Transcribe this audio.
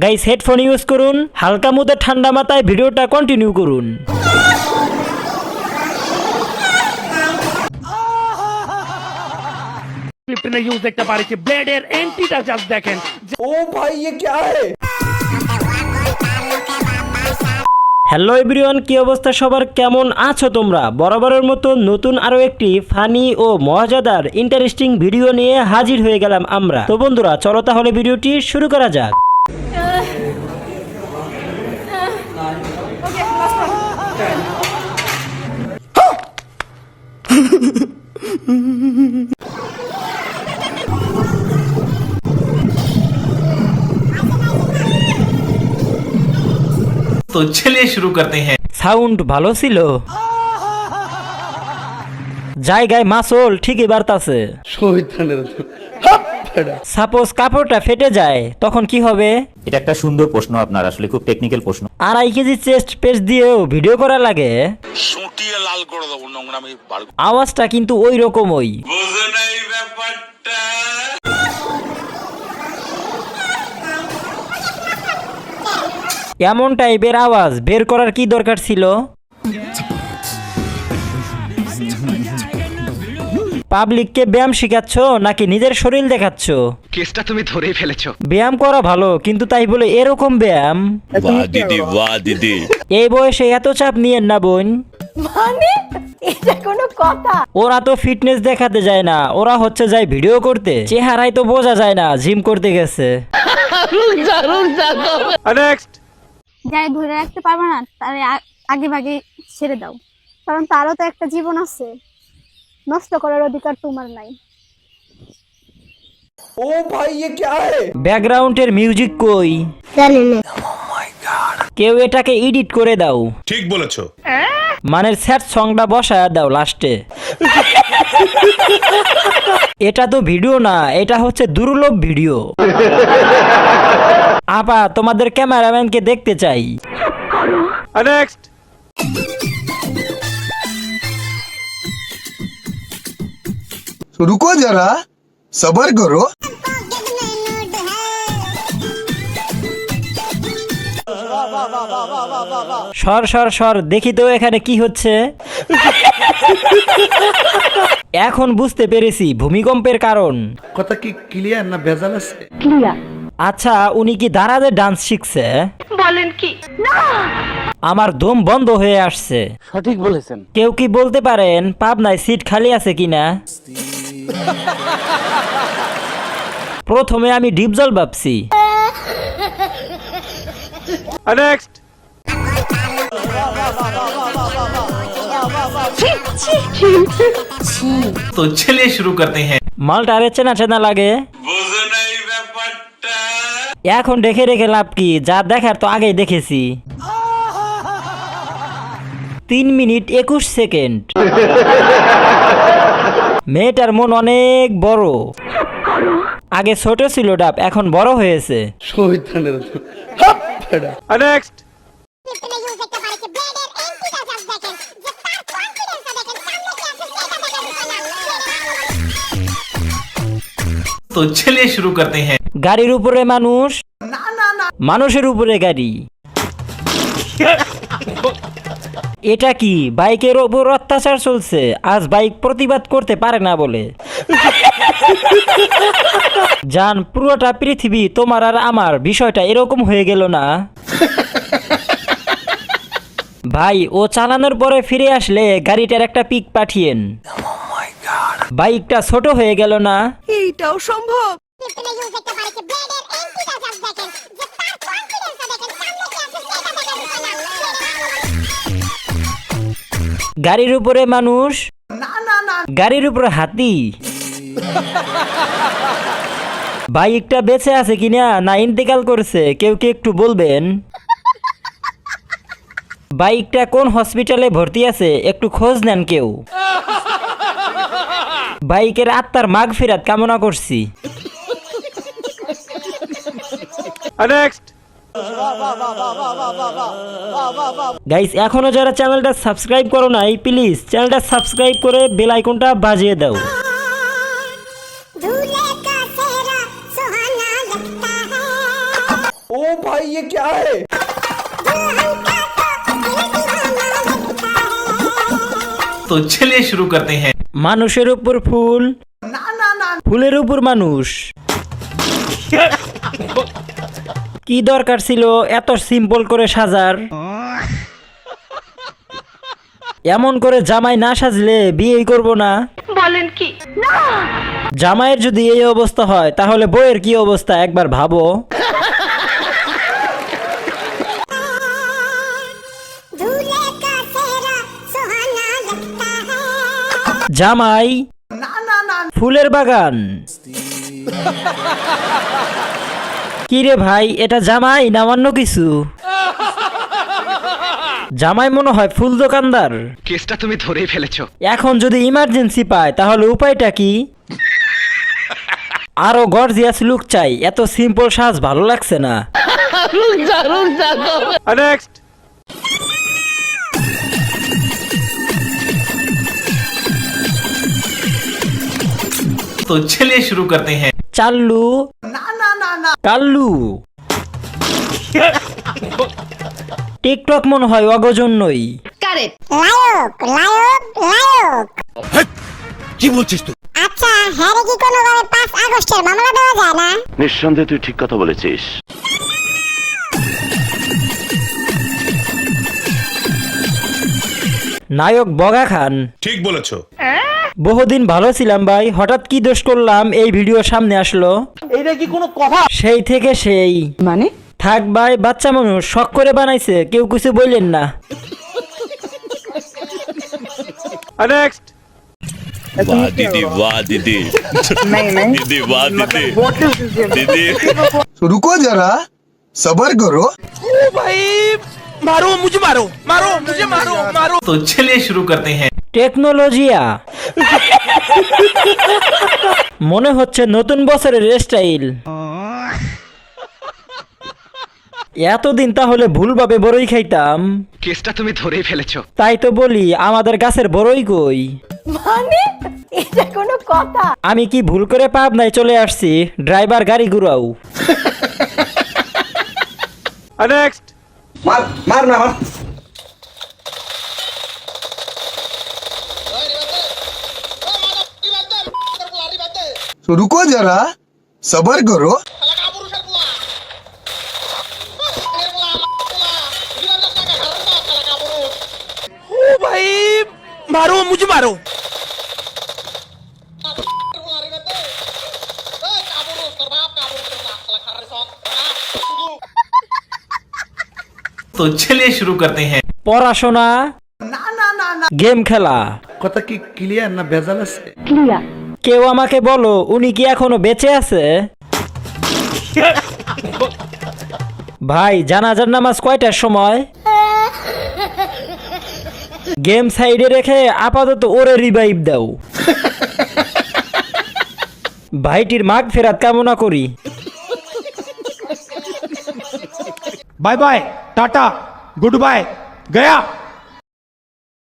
Guys headphone use করুন, হালকা মধ্যে ঠান্ডা মাথায় ভিডিওটা কন্টিনিউ করুন। ইউজ দেখতে পারেছি ব্লেডের এন্টিটা জাস্ট দেখেন। ओ भाई ये क्या है? হ্যালো এভরিওয়ান, কি অবস্থা সবার, কেমন আছো তোমরা? বরাবরের মতো নতুন আরো একটি ফানি ও মজাদার ইন্টারেস্টিং ভিডিও নিয়ে হাজির হয়ে গেলাম আমরা। তো বন্ধুরা চলো তাহলে ভিডিওটি শুরু করা যাক। तो चलिए शुरू करते हैं। সাউন্ড ভালো ছিল, জায়গায় মাসল ঠিকই বাড়তাছে। সাপোজ কাপড়টা ফেটে যায় তখন কি হবে? এটা একটা সুন্দর প্রশ্ন আপনার, আসলে খুব টেকনিক্যাল প্রশ্ন। 2.5 কেজি চেস্ট পেস দিয়েও ভিডিও করা লাগে, সুটিয়ে লাল করে দেবো নোংরামি বার আওয়াজটা কিন্তু ওই রকমই। বুঝো না এই ব্যাপারটা। এমন টাইপের আওয়াজ বের করার কি দরকার ছিল? পাবলিককে ব্যায়াম শিখাচ্ছ নাকি নিজের শরীর দেখাচ্ছ? কেসটা তুমি ধরেই ফেলেছো। ব্যায়াম করা ভালো, কিন্তু তাই বলে এরকম ব্যায়াম? বাহ দিদি এই বয়সে এত চাপ নিয়েন না বোন। মানে এটা কোনো কথা? ওরা তো ফিটনেস দেখাতে যায় না, ওরা হচ্ছে যায় ভিডিও করতে। চেহারায় তো বোঝা যায় না জিম করতে গেছে। নেক্সট। যাই ধরে রাখতে পারবে না তারে আগে ভাগে ছেড়ে দাও, কারণ তারও তো একটা জীবন আছে, নষ্ট করার অধিকার তোমার নাই। ओ भाई ये क्या है? ব্যাকগ্রাউন্ডের মিউজিক কই? জানি না। কেউ এটাকে এডিট করে দাও, ঠিক বলেছো। মানে স্যাড সংটা বসায় দাও লাস্টে। এটা তো ভিডিও না, এটা হচ্ছে দুর্লভ ভিডিও। আপা তোমাদের ক্যামেরাম্যানকে দেখতে চাই। নেক্সট। रुको जरा सबर करो। সর সর সর, দেখি তো এখানে কি হচ্ছে। এখন বুঝতে পেরেছি ভূমিকম্পের কারণ। কথা কি ক্লিয়ার না ভেজাল আছে? আচ্ছা উনি কি দাঁড়াতে ডান্স শিখছে? বলেন কি? না, আমার দম বন্ধ হয়ে আসছে। সঠিক বলেছেন। কেউ কি বলতে পারেন পাবনায় সিট খালি আছে কিনা? প্রথমে আমি ডিপজল ভাবছি। নেক্সট। तो चलिए शुरू करते हैं। মালটারে চেনা চেনা লাগে। বুঝো না এই ব্যাপারটা। এখন দেখে রেখে লাভ কি, যা দেখার তো আগেই দেখেছি। 3 মিনিট 21 সেকেন্ড। মেয়েটার মন অনেক বড়, আগে ছোট ছিল ডাব, এখন বড় হয়েছে। নেক্সট। तो चलिए शुरू करते हैं। গাড়ির উপরে মানুষ, মানুষের উপরে গাড়ি। এটা কি বাইকের ওপর অত্যাচার চলছে? আজ বাইক প্রতিবাদ করতে পারে না বলে। জান, পুরোটা পৃথিবী তোমার আর আমার, বিষয়টা এরকম হয়ে গেল না? ভাই ও চালানোর পরে ফিরে আসলে গাড়িটার একটা পিক পাঠিয়েন। বাইকটা ছোট হয়ে গেল না? এইটাও সম্ভব? গাড়ির উপরে মানুষ, গাড়ির উপরে হাতি। বাইকটা বেঁচে আছে কিনা না ইন্তেকাল করছে, কেউ কি একটু বলবেন? বাইকটা কোন হসপিটালে ভর্তি আছে একটু খোঁজ নেন কেউ। বাইকের আত্মার মাগফিরাত কামনা করছি। নেক্সট। গাইস এখনো যারা চ্যানেলটা সাবস্ক্রাইব করো নাই, প্লিজ চ্যানেলটা সাবস্ক্রাইব করে বেল আইকনটা বাজিয়ে দাও। ओ भाई ये क्या है? तो चलिए शुरू करते हैं। মানুষের উপর ফুল, ফুলের উপর মানুষ। কি দরকার ছিল এত সিম্পল করে সাজার? এমন করে জামাই না সাজলে বিয়েই করব না। বলেন কি? জামাইয়ের যদি এই অবস্থা হয় তাহলে বউয়ের কি অবস্থা একবার ভাবো। জামাই ফুলের বাগান। কি রে ভাই, এটা জামাই না অন্য কিছু? জামাই মনে হয় ফুল দোকানদার। কেসটা তুমি ধরেই ফেলেছো। এখন যদি ইমার্জেন্সি পায় তাহলে উপায়টা কি? আরো গর্জিয়াস লুক চাই, এত সিম্পল সাজ ভালো লাগছে না। নেক্সট। तो चलिए शुरू करते हैं। চাল্লু কাল্লু। টিকটক মনে হয় অগজন্যই। কি বলছিস তুই? আচ্ছা, হ্যাঁ রে, কি কোনোভাবে 5 আগস্টের মামলা দেওয়া যায় না? নিঃসন্দেহে তুই ঠিক কথা বলেছিস। নায়ক বগা খান। ঠিক বলেছো। বহুদিন ভালো ছিলাম ভাই, হঠাৎ কি দোষ করলাম এই ভিডিও সামনে আসলো? এটা কি কোনো কথা? সেই থেকে সেই মানে? থাক ভাই, বাচ্চা মানুষ শখ করে বানাইছে, কেউ কিছু বললেন না। নেক্সট। वाह दीदी, वाह दीदी। दीदी, वाह दीदी। दीदी। तो रुको जरा, सबर करो। तो चलिए शुरू करते हैं। টেকনোলজিয়া। মনে হচ্ছে নতুন বছরের স্টাইল। এতদিন তাহলে ভুলভাবে বড়ই খাইতাম। কেসটা তুমি ধরেই ফেলেছো। তাই তো বলি আমাদের গাছের বড়ই কই। মানে এটা কোনো কথা? আমি কি ভুল করে পাবনায় চলে আসছি? ড্রাইভার গাড়ি ঘুরাও। নেক্সট। मार मार ना मार। तो रुको जरा, सबर करो। तो चलिए शुरू करते हैं। পড়াশোনা, গেম খেলা। কথা কি ক্লিয়ার না ভেজাল আছে? কেউ আমাকে বলো উনি কি এখনো বেঁচে আছে? ভাই জানাজার নামাজ কয়টার সময়? গেম সাইডে রেখে আপাতত ওরে রিভাইভ দাও। ভাইটির মাগ ফেরাত কামনা করি। Bye bye, tata, goodbye, गया।